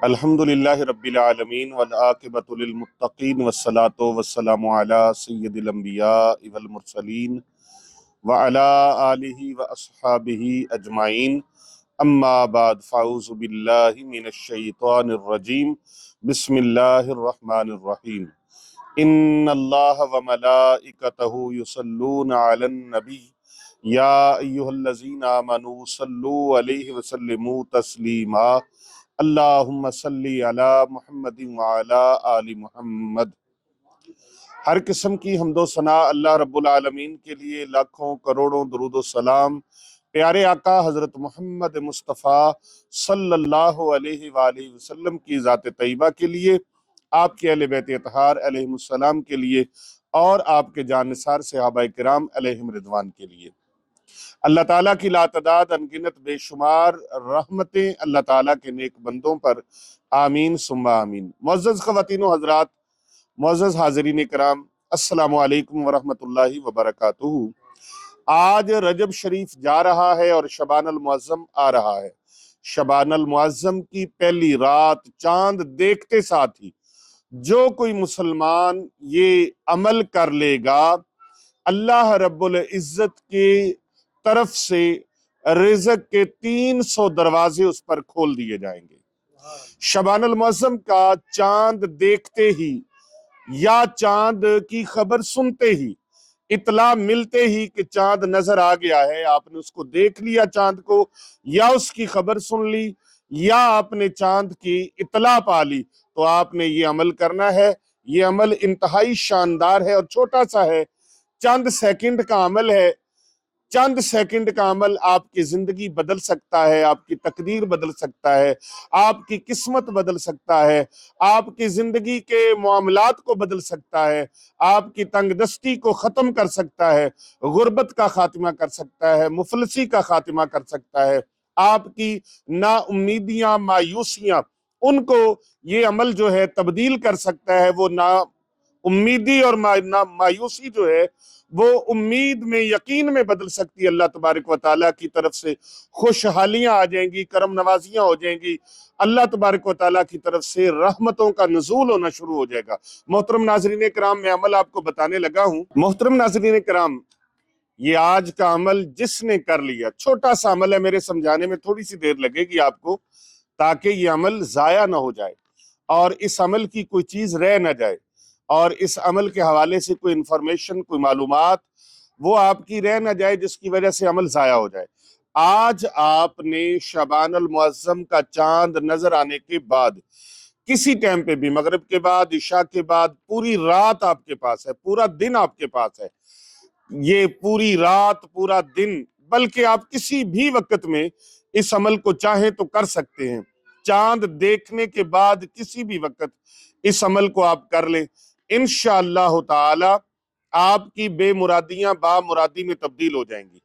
الحمدللہ رب العالمین والعاقبۃ للمتقین والصلاۃ والسلام علی سید الانبیاء والمرسلین وعلی آلہ واصحابہ اجمعین اما بعد فاعوذ باللہ من الشیطان الرجیم بسم اللہ الرحمن الرحیم ان اللہ وملائکتہ یصلون علی النبی یا ایہا الذین آمنوا صلوا علیہ وسلموا تسلیما اللہم صلی علی محمد وعلی آل محمد۔ ہر قسم کی حمد و ثنا اللہ رب العالمین کے لیے، لاکھوں کروڑوں درود و سلام پیارے آقا حضرت محمد مصطفیٰ صلی اللہ علیہ وآلہ وسلم کی ذات طیبہ کے لیے، آپ کے اہل بیت اطہار علیہم السلام کے لیے، اور آپ کے جانثار صحابہ کرام علیہم رضوان کے لیے۔ اللہ تعالیٰ کی لاتعداد انگنت بے شمار رحمتیں اللہ تعالیٰ کے نیک بندوں پر آمین ثم آمین۔ معزز خواتین و حضرات، معزز حاضرین کرام، السلام علیکم ورحمۃ اللہ وبرکاتہ۔ آج رجب شریف جا رہا ہے اور شبان المعظم آ رہا ہے۔ شبان المعظم کی پہلی رات چاند دیکھتے ساتھ ہی جو کوئی مسلمان یہ عمل کر لے گا، اللہ رب العزت کے طرف سے رزق کے 300 دروازے اس پر کھول دیے جائیں گے۔ شبان المعظم کا چاند دیکھتے ہی یا چاند کی خبر سنتے ہی، اطلاع ملتے ہی کہ چاند نظر آ گیا ہے، آپ نے اس کو دیکھ لیا چاند کو، یا اس کی خبر سن لی، یا آپ نے چاند کی اطلاع پا لی، تو آپ نے یہ عمل کرنا ہے۔ یہ عمل انتہائی شاندار ہے اور چھوٹا سا ہے، چند سیکنڈ کا عمل ہے۔ چند سیکنڈ کا عمل آپ کی زندگی بدل سکتا ہے، آپ کی تقدیر بدل سکتا ہے، آپ کی قسمت بدل سکتا ہے، آپ کی زندگی کے معاملات کو بدل سکتا ہے، آپ کی تنگ دستی کو ختم کر سکتا ہے، غربت کا خاتمہ کر سکتا ہے، مفلسی کا خاتمہ کر سکتا ہے، آپ کی نا امیدیاں، مایوسیاں، ان کو یہ عمل جو ہے تبدیل کر سکتا ہے۔ وہ نا امیدی اور مایوسی جو ہے وہ امید میں، یقین میں بدل سکتی ہے۔ اللہ تبارک و تعالیٰ کی طرف سے خوشحالیاں آ جائیں گی، کرم نوازیاں ہو جائیں گی، اللہ تبارک و تعالیٰ کی طرف سے رحمتوں کا نزول ہونا شروع ہو جائے گا۔ محترم ناظرین کرام، میں عمل آپ کو بتانے لگا ہوں۔ محترم ناظرین کرام، یہ آج کا عمل جس نے کر لیا، چھوٹا سا عمل ہے، میرے سمجھانے میں تھوڑی سی دیر لگے گی آپ کو، تاکہ یہ عمل ضائع نہ ہو جائے اور اس عمل کی کوئی چیز رہ نہ جائے، اور اس عمل کے حوالے سے کوئی انفارمیشن، کوئی معلومات وہ آپ کی رہ نہ جائے جس کی وجہ سے عمل ضائع ہو جائے۔ آج آپ نے شبان المعظم کا چاند نظر آنے کے بعد کسی ٹائم پہ بھی، مغرب کے بعد، عشاء کے بعد، پوری رات آپ کے پاس ہے، پورا دن آپ کے پاس ہے، یہ پوری رات، پورا دن، بلکہ آپ کسی بھی وقت میں اس عمل کو چاہیں تو کر سکتے ہیں۔ چاند دیکھنے کے بعد کسی بھی وقت اس عمل کو آپ کر لیں، انشاءاللہ تعالی آپ کی بے مرادیاں با مرادی میں تبدیل ہو جائیں گی،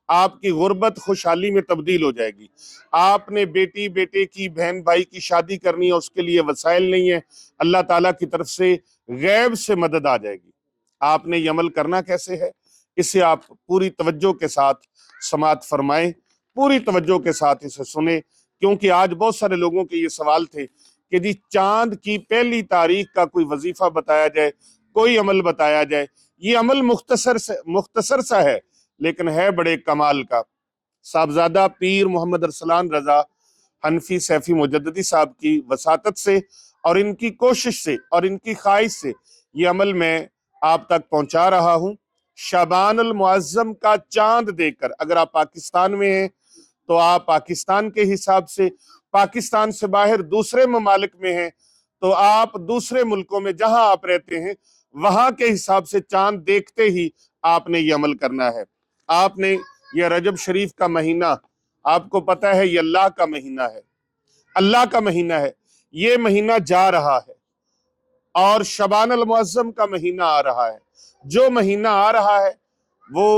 آپ کی غربت خوشحالی میں تبدیل ہو جائے گی۔ آپ نے بیٹی بیٹے کی، بہن بھائی کی شادی کرنی ہے، اس کے لیے وسائل نہیں ہے، اللہ تعالیٰ کی طرف سے غیب سے مدد آ جائے گی۔ آپ نے یہ عمل کرنا کیسے ہے، اسے آپ پوری توجہ کے ساتھ سماعت فرمائیں، پوری توجہ کے ساتھ اسے سنیں، کیونکہ آج بہت سارے لوگوں کے یہ سوال تھے کہ جی چاند کی پہلی تاریخ کا کوئی وظیفہ بتایا جائے، کوئی عمل بتایا جائے۔ یہ عمل مختصر سا ہے، لیکن ہے بڑے کمال کا۔ صاحبزادہ پیر محمد ارسلان رضا حنفی سیفی مجددی صاحب کی وساطت سے اور ان کی کوشش سے اور ان کی خواہش سے یہ عمل میں آپ تک پہنچا رہا ہوں۔ شبان المعظم کا چاند دیکھ کر، اگر آپ پاکستان میں ہیں تو آپ پاکستان کے حساب سے، پاکستان سے باہر دوسرے ممالک میں ہیں تو آپ دوسرے ملکوں میں جہاں آپ رہتے ہیں وہاں کے حساب سے چاند دیکھتے ہی آپ نے یہ عمل کرنا ہے۔ آپ نے یہ رجب شریف کا مہینہ، آپ کو پتہ ہے یہ اللہ کا مہینہ ہے، اللہ کا مہینہ ہے، یہ مہینہ جا رہا ہے اور شبان المعظم کا مہینہ آ رہا ہے۔ جو مہینہ آ رہا ہے وہ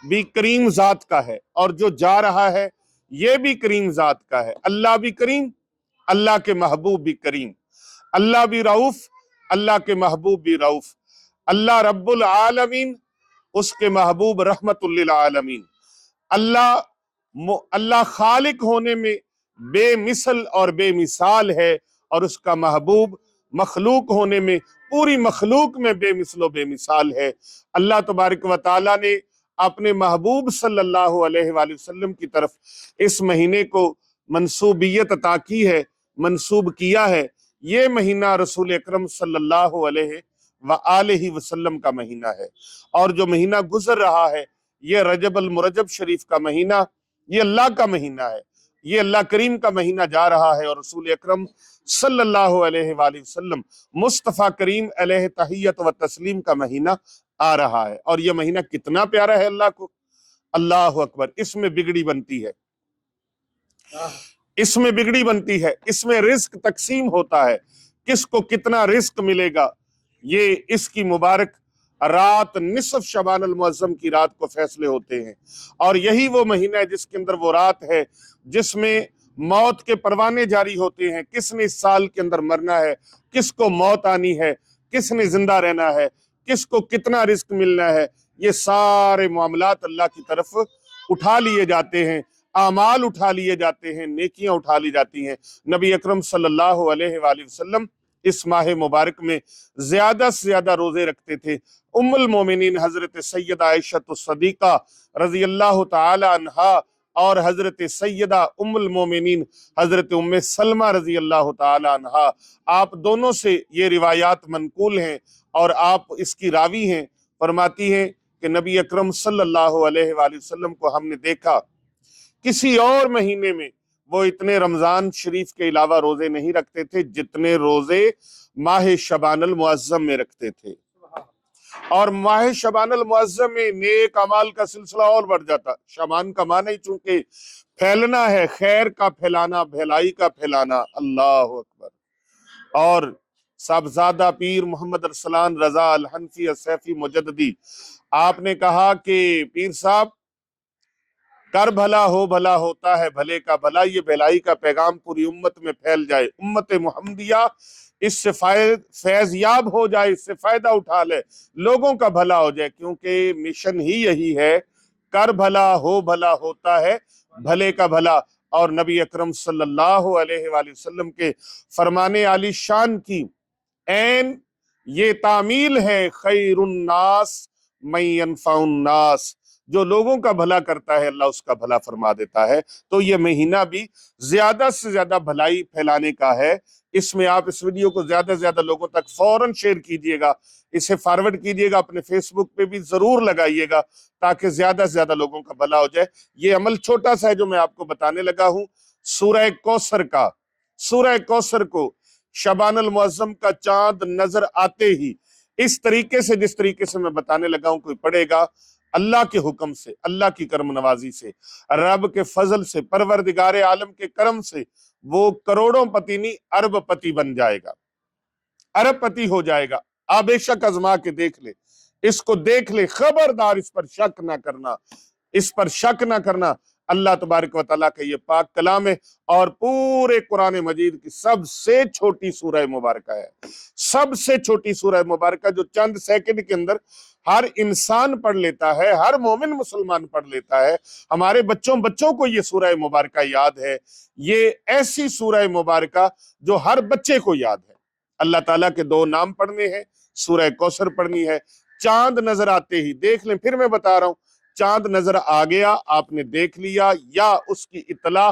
بھی کریم ذات کا ہے، اور جو جا رہا ہے یہ بھی کریم ذات کا ہے۔ اللہ بھی کریم، اللہ کے محبوب بھی کریم، اللہ بھی رؤوف، اللہ کے محبوب بھی رؤوف، اللہ رب العالمین، اس کے محبوب رحمت للعالمین۔ اللہ خالق ہونے میں بے مثل اور بے مثال ہے، اور اس کا محبوب مخلوق ہونے میں پوری مخلوق میں بے مثل و بے مثال ہے۔ اللہ تبارک و تعالیٰ نے اپنے محبوب صلی اللہ علیہ وآلہ وسلم کی طرف اس مہینے کو منسوبیت عطا کی ہے، منسوب کیا ہے۔ یہ مہینہ رسول اکرم صلی اللہ علیہ وآلہ وسلم کا مہینہ ہے، اور جو مہینہ گزر رہا ہے یہ رجب المرجب شریف کا مہینہ، یہ اللہ کا مہینہ ہے، یہ اللہ کریم کا مہینہ جا رہا ہے، اور رسول اکرم صلی اللہ علیہ وآلہ وسلم مصطفیٰ کریم علیہ تحیت و تسلیم کا مہینہ آ رہا ہے۔ اور یہ مہینہ کتنا پیارا ہے اللہ کو، اللہ اکبر۔ اس میں بگڑی بنتی ہے، اس میں بگڑی بنتی ہے، اس میں رزق تقسیم ہوتا ہے، کس کو کتنا رزق ملے گا، یہ اس کی مبارک رات نصف شعبان المعظم کی رات کو فیصلے ہوتے ہیں۔ اور یہی وہ مہینہ ہے جس کے اندر وہ رات ہے جس میں موت کے پروانے جاری ہوتے ہیں، کس نے اس سال کے اندر مرنا ہے، کس کو موت آنی ہے، کس نے زندہ رہنا ہے، کس کو کتنا رزق ملنا ہے، یہ سارے معاملات اللہ کی طرف اٹھا لیے جاتے ہیں، اعمال اٹھا لیے جاتے ہیں، نیکیاں اٹھا لی جاتی ہیں۔ نبی اکرم صلی اللہ علیہ وآلہ وسلم اس ماہ مبارک میں زیادہ سے زیادہ روزے رکھتے تھے۔ ام المومنین حضرت سیدہ عائشہ الصدیقہ رضی اللہ تعالی عنہا اور حضرت سیدہ ام المومنین حضرت ام سلمہ رضی اللہ تعالی عنہا، آپ دونوں سے یہ روایات منقول ہیں اور آپ اس کی راوی ہیں، فرماتی ہیں کہ نبی اکرم صلی اللہ علیہ وآلہ وسلم کو ہم نے دیکھا کسی اور مہینے میں وہ اتنے رمضان شریف کے علاوہ روزے نہیں رکھتے تھے جتنے روزے ماہ شعبان المعظم میں رکھتے تھے، اور ماہ شعبان المعظم میں نیک اعمال کا سلسلہ اور بڑھ جاتا۔ شعبان کا معنی ہی چونکہ پھیلنا ہے، خیر کا پھیلانا، بھلائی کا پھیلانا، اللہ اکبر۔ اور صاحبزادہ پیر محمد ارسلان رضا الحنفی السیفی مجددی، آپ نے کہا کہ پیر صاحب کر بھلا ہو بھلا ہوتا ہے بھلے کا بھلا، یہ بھلائی کا پیغام پوری امت میں پھیل جائے، امت محمدیہ اس سے فیض یاب ہو جائے، اس سے فائدہ اٹھا لے، لوگوں کا بھلا ہو جائے، کیونکہ مشن ہی یہی ہے، کر بھلا ہو بھلا ہوتا ہے بھلے کا بھلا۔ اور نبی اکرم صلی اللہ علیہ وآلہ وسلم کے فرمان عالی شان کی عین یہ تعمیل ہے، خیر الناس من ينفع الناس، جو لوگوں کا بھلا کرتا ہے اللہ اس کا بھلا فرما دیتا ہے۔ تو یہ مہینہ بھی زیادہ سے زیادہ بھلائی پھیلانے کا ہے۔ اس میں آپ اس ویڈیو کو زیادہ سے زیادہ لوگوں تک فوراً شیئر کیجئے گا، اسے فارورڈ کیجئے گا، اپنے فیس بک پہ بھی ضرور لگائیے گا تاکہ زیادہ سے زیادہ لوگوں کا بھلا ہو جائے۔ یہ عمل چھوٹا سا ہے جو میں آپ کو بتانے لگا ہوں، سورہ کوثر کا، سورہ کوثر کو شعبان المعظم کا چاند نظر آتے ہی اس طریقے سے جس طریقے سے میں بتانے لگا ہوں کوئی پڑھے گا، اللہ کے حکم سے، اللہ کی کرم نوازی سے، رب کے فضل سے، پروردگار عالم کے کرم سے وہ کروڑوں پتی نہیں ارب پتی بن جائے گا، ارب پتی ہو جائے گا۔ آپ بے شک آزما کے دیکھ لے، اس کو دیکھ لے، خبردار اس پر شک نہ کرنا، اس پر شک نہ کرنا۔ اللہ تبارک و تعالیٰ کا یہ پاک کلام ہے، اور پورے قرآن مجید کی سب سے چھوٹی سورہ مبارکہ ہے، سب سے چھوٹی سورہ مبارکہ جو چند سیکنڈ کے اندر ہر انسان پڑھ لیتا ہے، ہر مومن مسلمان پڑھ لیتا ہے۔ ہمارے بچوں کو یہ سورہ مبارکہ یاد ہے، یہ ایسی سورہ مبارکہ جو ہر بچے کو یاد ہے۔ اللہ تعالیٰ کے دو نام پڑھنے ہیں، سورہ کوثر پڑھنی ہے، چاند نظر آتے ہی دیکھ لیں۔ پھر میں بتا رہا ہوں، چاند نظر آ گیا، آپ نے دیکھ لیا، یا اس کی اطلاع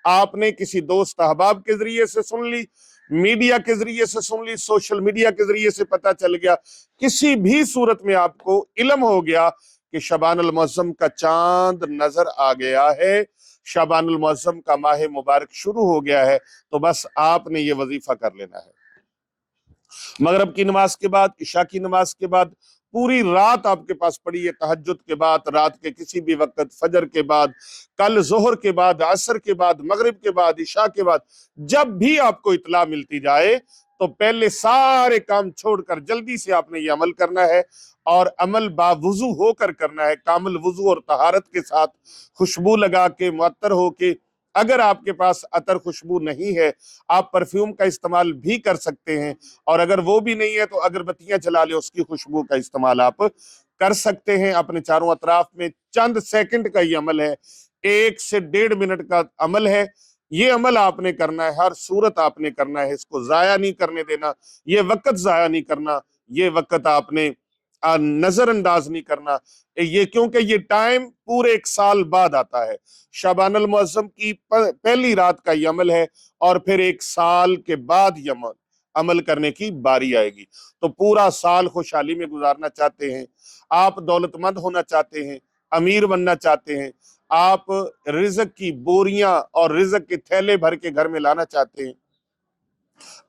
آپ نے کسی دوست احباب کے ذریعے سے سن لی، میڈیا کے ذریعے سے سن لی، سوشل میڈیا کے ذریعے سے پتہ چل گیا، کسی بھی صورت میں آپ کو علم ہو گیا کہ شعبان المعظم کا چاند نظر آ گیا ہے، شعبان المعظم کا ماہ مبارک شروع ہو گیا ہے، تو بس آپ نے یہ وظیفہ کر لینا ہے۔ مغرب کی نماز کے بعد، عشاء کی نماز کے بعد، پوری رات آپ کے پاس پڑی ہے، تہجد کے بعد، رات کے کسی بھی وقت، فجر کے بعد، کل ظہر کے بعد، عصر کے بعد، مغرب کے بعد، عشاء کے بعد، جب بھی آپ کو اطلاع ملتی جائے تو پہلے سارے کام چھوڑ کر جلدی سے آپ نے یہ عمل کرنا ہے، اور عمل باوضو ہو کر کرنا ہے، کامل وضو اور طہارت کے ساتھ، خوشبو لگا کے، معطر ہو کے۔ اگر آپ کے پاس عطر خوشبو نہیں ہے، آپ پرفیوم کا استعمال بھی کر سکتے ہیں، اور اگر وہ بھی نہیں ہے تو اگربتیاں جلا لے، اس کی خوشبو کا استعمال آپ کر سکتے ہیں اپنے چاروں اطراف میں۔ چند سیکنڈ کا یہ عمل ہے، 1 سے 1.5 منٹ کا عمل ہے، یہ عمل آپ نے کرنا ہے، ہر صورت آپ نے کرنا ہے، اس کو ضائع نہیں کرنے دینا، یہ وقت ضائع نہیں کرنا، یہ وقت آپ نے نظر انداز نہیں کرنا، یہ کیونکہ یہ ٹائم پورے ایک سال بعد آتا ہے۔ شعبان المعظم کی پہلی رات کا یہ عمل ہے، اور پھر ایک سال کے بعد یہ عمل کرنے کی باری آئے گی۔ تو پورا سال خوشحالی میں گزارنا چاہتے ہیں، آپ دولت مند ہونا چاہتے ہیں، امیر بننا چاہتے ہیں، آپ رزق کی بوریاں اور رزق کے تھیلے بھر کے گھر میں لانا چاہتے ہیں،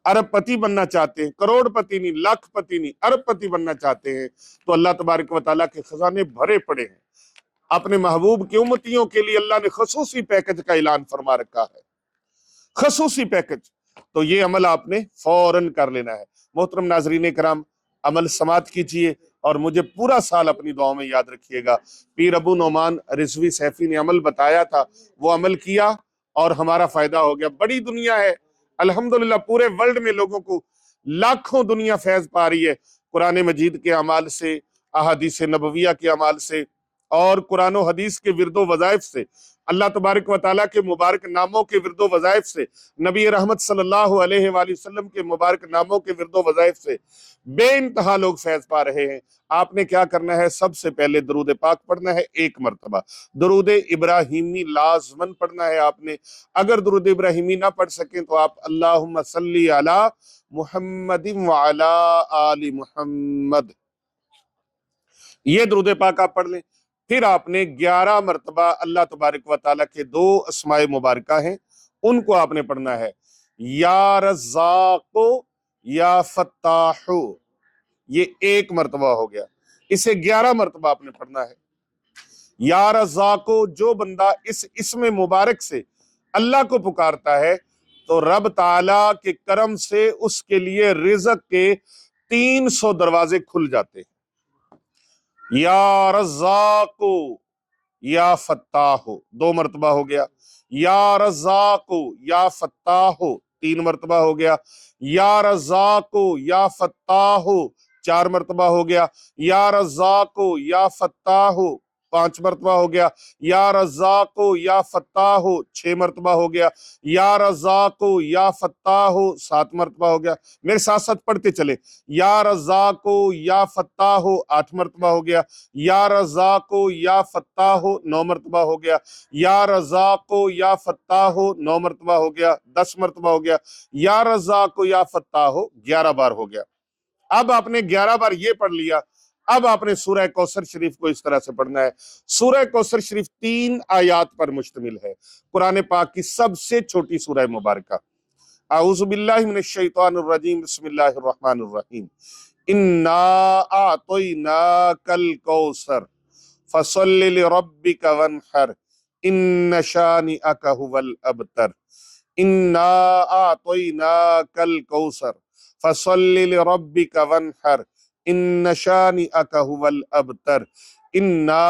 ارب پتی بننا چاہتے ہیں، کروڑ پتی نہیں، لاکھ پتی نہیں، ارب پتی بننا چاہتے ہیں، تو اللہ تبارک و تعالیٰ کے خزانے بھرے پڑے ہیں۔ اپنے محبوب کی امتیوں کے لیے اللہ نے خصوصی پیکج کا اعلان فرما رکھا ہے، خصوصی پیکج۔ تو یہ عمل آپ نے فوراً کر لینا ہے۔ محترم ناظرین کرام، عمل سماعت کیجئے اور مجھے پورا سال اپنی دعاؤں میں یاد رکھیے گا۔ پیر ابو نعمان رضوی سیفی نے عمل بتایا تھا، وہ عمل کیا اور ہمارا فائدہ ہو گیا۔ بڑی دنیا ہے الحمدللہ، پورے ورلڈ میں لوگوں کو لاکھوں دنیا فیض پا رہی ہے، قرآن مجید کے اعمال سے، احادیث نبویہ کے اعمال سے، اور قرآن و حدیث کے ورد و وظائف سے، اللہ تبارک و تعالیٰ کے مبارک ناموں کے ورد و وظائف سے، نبی رحمت صلی اللہ علیہ وآلہ وسلم کے مبارک ناموں کے ورد و وظائف سے بے انتہا لوگ فیض پا رہے ہیں۔ آپ نے کیا کرنا ہے؟ سب سے پہلے درود پاک پڑھنا ہے 1 مرتبہ، درود ابراہیمی لازماً پڑھنا ہے آپ نے۔ اگر درود ابراہیمی نہ پڑھ سکیں تو آپ اللہم صلی علی محمد وعلی آل محمد، یہ درود پاک آپ پڑھ لیں۔ پھر آپ نے 11 مرتبہ اللہ تبارک و تعالیٰ کے 2 اسماء مبارکہ ہیں، ان کو آپ نے پڑھنا ہے، یا رزاق یا فتاح، یہ 1 مرتبہ ہو گیا، اسے 11 مرتبہ آپ نے پڑھنا ہے۔ یا رزاق، جو بندہ اس اسم مبارک سے اللہ کو پکارتا ہے تو رب تعالیٰ کے کرم سے اس کے لیے رزق کے 300 دروازے کھل جاتے ہیں۔ یا رزاق یا فتاح، 2 مرتبہ ہو گیا۔ یا رزاق یا فتاح، 3 مرتبہ ہو گیا۔ یا رزاق یا فتاح، 4 مرتبہ ہو گیا۔ یا رزاق یا فتاح، 5 مرتبہ ہو گیا۔ یا رزاق یا فتاح، 6 مرتبہ ہو گیا۔ یا رزاق یا فتاح، 7 مرتبہ ہو گیا۔ میرے ساتھ ساتھ پڑھتے چلے، یا رزاق یا فتاح 8 مرتبہ ہو گیا۔ یا رزاق یا فتاح 9 مرتبہ ہو گیا۔ یا رزاق یا فتاح 9 مرتبہ ہو گیا، 10 مرتبہ ہو گیا۔ یا رزاق یا فتاح 11 بار ہو گیا۔ اب آپ نے 11 بار یہ پڑھ لیا، اب آپ نے سورہ کوثر شریف کو اس طرح سے پڑھنا ہے۔ سورہ کوثر شریف 3 آیات پر مشتمل ہے، قرآن پاک کی سب سے چھوٹی سورہ مبارکہ۔ اعوذ باللہ من الشیطان الرجیم، بسم اللہ الرحمن الرحیم۔ انا اعطیناک الکوثر فصل لربک وانحر ان شانئک هو الابتر۔ انا اعطیناک الکوثر فصل لربک وانحر ان شانئک هو الابتر۔ انا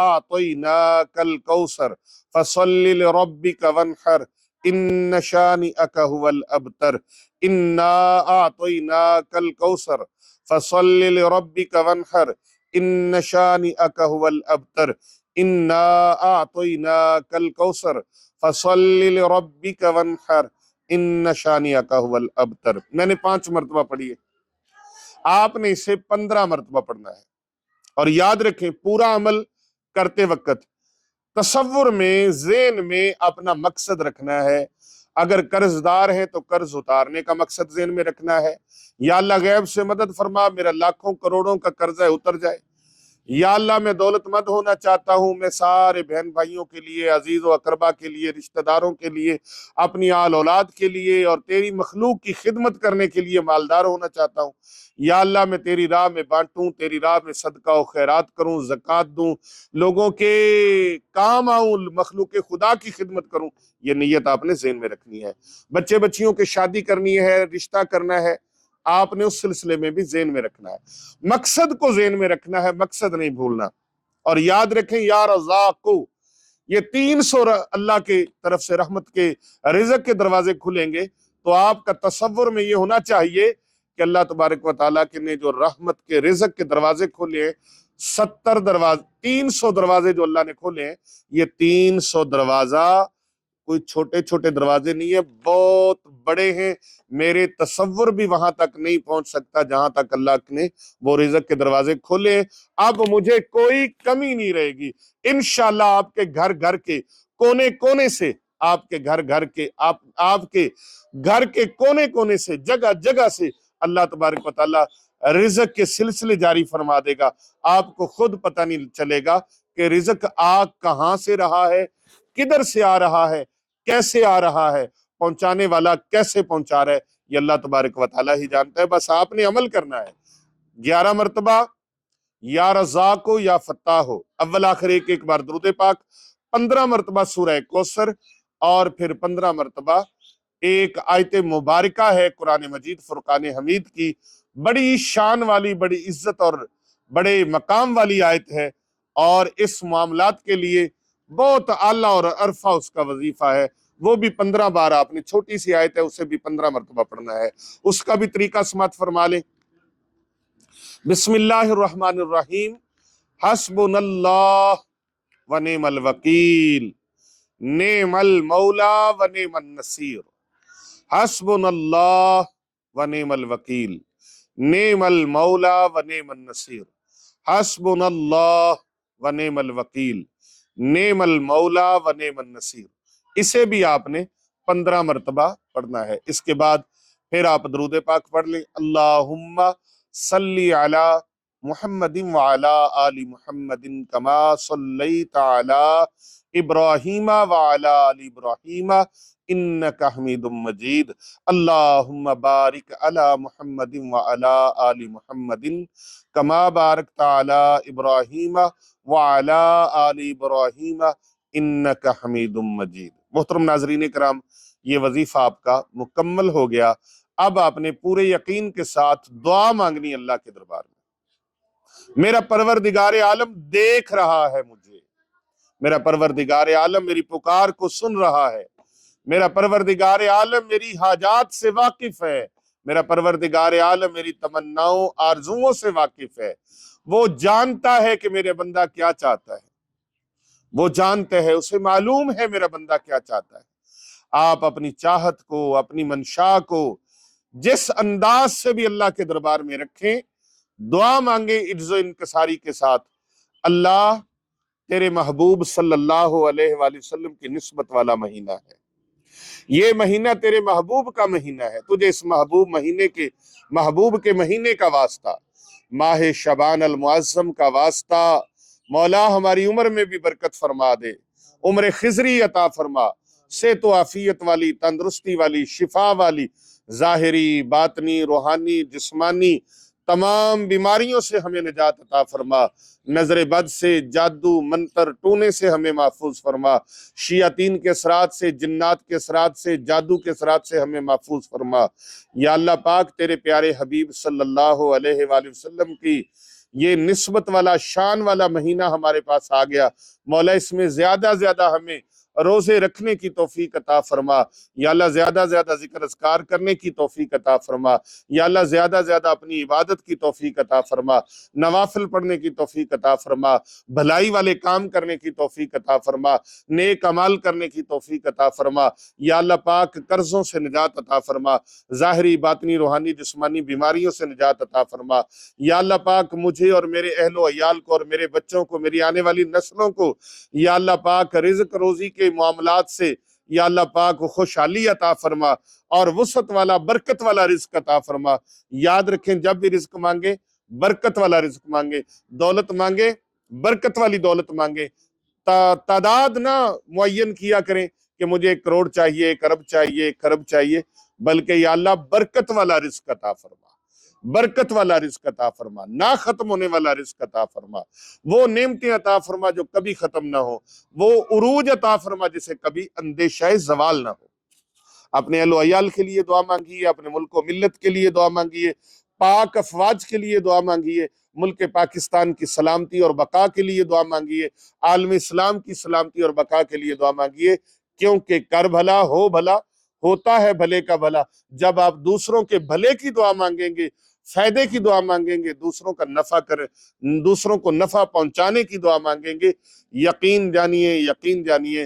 اعطیناک الکوثر فصل لربک وانحر ان شانئک هو الابتر۔ انا اعطیناک الکوثر فصل لربک وانحر ان شانئک هو الابتر۔ انا اعطیناک الکوثر فصل لربک وانحر ان شانئک هو الابتر۔ میں نے 5 مرتبہ پڑھی ہے، آپ نے اسے 15 مرتبہ پڑھنا ہے۔ اور یاد رکھیں، پورا عمل کرتے وقت تصور میں، ذہن میں اپنا مقصد رکھنا ہے۔ اگر قرض دار ہے تو قرض اتارنے کا مقصد ذہن میں رکھنا ہے، یا اللہ غیب سے مدد فرما، میرا لاکھوں کروڑوں کا قرض ہے اتر جائے۔ یا اللہ میں دولت مند ہونا چاہتا ہوں، میں سارے بہن بھائیوں کے لیے، عزیز و اقربا کے لیے، رشتہ داروں کے لیے، اپنی آل اولاد کے لیے اور تیری مخلوق کی خدمت کرنے کے لیے مالدار ہونا چاہتا ہوں۔ یا اللہ میں تیری راہ میں بانٹوں، تیری راہ میں صدقہ و خیرات کروں، زکوٰۃ دوں، لوگوں کے کام آؤں، مخلوق خدا کی خدمت کروں۔ یہ نیت آپ نے ذہن میں رکھنی ہے۔ بچے بچیوں کی شادی کرنی ہے، رشتہ کرنا ہے، آپ نے اس سلسلے میں بھی ذہن میں رکھنا ہے، مقصد کو ذہن میں رکھنا ہے، مقصد نہیں بھولنا۔ اور یاد رکھیں، یا رزاق، یہ 300 اللہ کے طرف سے رحمت کے رزق کے دروازے کھلیں گے، تو آپ کا تصور میں یہ ہونا چاہیے کہ اللہ تبارک و تعالیٰ کے نے جو رحمت کے رزق کے دروازے کھولے ہیں، 70 دروازے، 300 دروازے جو اللہ نے کھولے ہیں، یہ 300 دروازہ کوئی چھوٹے چھوٹے دروازے نہیں ہے، بہت بڑے ہیں، میرے تصور بھی وہاں تک نہیں پہنچ سکتا جہاں تک اللہ نے وہ رزق کے دروازے کھولے ہیں۔ اب مجھے کوئی کمی نہیں رہے گی انشاءاللہ۔ آپ کے گھر گھر کے کونے کونے سے، آپ کے گھر گھر کے آپ کے گھر کے کونے کونے سے، جگہ جگہ سے اللہ تبارک و تعالی رزق کے سلسلے جاری فرما دے گا۔ آپ کو خود پتہ نہیں چلے گا کہ رزق آ کہاں سے رہا ہے، کدھر سے آ رہا ہے، کیسے آ رہا ہے، پہنچانے والا کیسے پہنچا رہا ہے، یہ اللہ تبارک و تعالی ہی جانتا ہے۔ بس آپ نے عمل کرنا ہے۔ 11 مرتبہ یا رزاق ہو یا فتاح ہو، اول آخر ایک بار درود پاک، 15 مرتبہ سورہ کوثر، اور پھر 15 مرتبہ ایک آیت مبارکہ ہے قرآن مجید فرقان حمید کی، بڑی شان والی، بڑی عزت اور بڑے مقام والی آیت ہے، اور اس معاملات کے لیے بہت اعلیٰ اور عرفہ اس کا وظیفہ ہے۔ وہ بھی 15 بار، آپ نے چھوٹی سی آیت ہے اسے بھی 15 مرتبہ پڑھنا ہے۔ اس کا بھی طریقہ سماعت فرما لیں۔ بسم اللہ الرحمن الرحیم، حسبنا اللہ و نعم الوکیل، نعم المولا و نعم النصیر، حسبنا اللہ و نعم الوکیل، نعم المولا و نعم النصیر، حسبنا اللہ و نعم الوکیل، نعم المولا و نعم النصیر۔ اسے بھی آپ نے 15 مرتبہ پڑھنا ہے۔ اس کے بعد پھر آپ درود پاک پڑھ لیں۔ اللہم صلی علی محمد وعلی آل محمد کما صلیت علی ابراہیم وعلی آل ابراہیم انک حمید مجید۔ اللہم بارک علی محمد وعلی آل محمد کما بارکت علی ابراہیم وعلی آل ابراہیم انک حمید مجید۔ محترم ناظرین کرام، یہ وظیفہ آپ کا مکمل ہو گیا۔ اب آپ نے پورے یقین کے ساتھ دعا مانگنی اللہ کے دربار میں۔ میرا پروردگار عالم دیکھ رہا ہے مجھے، میرا پروردگار عالم میری پکار کو سن رہا ہے، میرا پروردگار عالم میری حاجات سے واقف ہے، میرا پروردگار عالم میری تمناؤں آرزوؤں سے واقف ہے۔ وہ جانتا ہے کہ میرے بندہ کیا چاہتا ہے، وہ جانتا ہے، اسے معلوم ہے میرا بندہ کیا چاہتا ہے۔ آپ اپنی چاہت کو، اپنی منشا کو جس انداز سے بھی اللہ کے دربار میں رکھیں، دعا مانگیں عجز و انکساری کے ساتھ۔ اللہ، تیرے محبوب صلی اللہ علیہ وآلہ وسلم کی نسبت والا مہینہ ہے، یہ مہینہ تیرے محبوب کا مہینہ ہے، تجھے اس محبوب کے مہینے کا واسطہ، ماہ شعبان المعظم کا واسطہ، مولا ہماری عمر میں بھی برکت فرما دے، عمر خضری عطا فرما، صحت و عافیت والی، تندرستی والی، شفا والی، ظاہری، باطنی، روحانی، جسمانی تمام بیماریوں سے ہمیں نجات عطا فرما، نظر بد سے، جادو، منتر، ٹونے سے ہمیں محفوظ فرما، شیاطین کے اثرات سے، جنات کے اثرات سے، جادو کے اثرات سے ہمیں محفوظ فرما۔ یا اللہ پاک، تیرے پیارے حبیب صلی اللہ علیہ وآلہ وسلم کی یہ نسبت والا، شان والا مہینہ ہمارے پاس آ گیا، مولا اس میں زیادہ زیادہ ہمیں روزے رکھنے کی توفیق عطا فرما، یا اللہ زیادہ زیادہ ذکر اذکار کرنے کی توفیق عطا فرما، یا اللہ زیادہ زیادہ اپنی عبادت کی توفیق عطا فرما، نوافل پڑھنے کی توفیق عطا فرما، بھلائی والے کام کرنے کی توفیق عطا فرما، نیک عمال کرنے کی توفیق عطا فرما، یا اللہ پاک قرضوں سے نجات عطا فرما، ظاہری، باطنی، روحانی، جسمانی بیماریوں سے نجات عطا فرما، یا اللہ پاک مجھے اور میرے اہل و عیال کو اور میرے بچوں کو، میری آنے والی نسلوں کو، یا اللہ پاک رزق روزی کے معاملات سے یا اللہ پاک خوشحالی عطا فرما اور وسعت والا، برکت والا رزق عطا فرما۔ یاد رکھیں، جب بھی رزق مانگے برکت والا رزق مانگے، دولت مانگے برکت والی دولت مانگے، تعداد نہ معین کیا کریں کہ مجھے 1 کروڑ چاہیے، 1 ارب چاہیے، 1 خرب چاہیے، بلکہ یا اللہ برکت والا رزق عطا فرما، برکت والا رزق عطا فرما، نہ ختم ہونے والا رزق عطا فرما، وہ نعمتیں عطا فرما جو کبھی ختم نہ ہو، وہ عروج عطا فرما جسے کبھی اندیشہ زوال نہ ہو۔ اپنے اہل و عیال کے لیے دعا مانگیے، اپنے ملک و ملت کے لیے دعا مانگیے، پاک افواج کے لیے دعا مانگیے، ملک پاکستان کی سلامتی اور بقا کے لیے دعا مانگیے، عالم اسلام کی سلامتی اور بقا کے لیے دعا مانگیے، کیونکہ کر بھلا ہو بھلا، ہوتا ہے بھلے کا بھلا۔ جب آپ دوسروں کے بھلے کی دعا مانگیں گے، فائدے کی دعا مانگیں گے، دوسروں کو نفع پہنچانے کی دعا مانگیں گے، یقین جانیے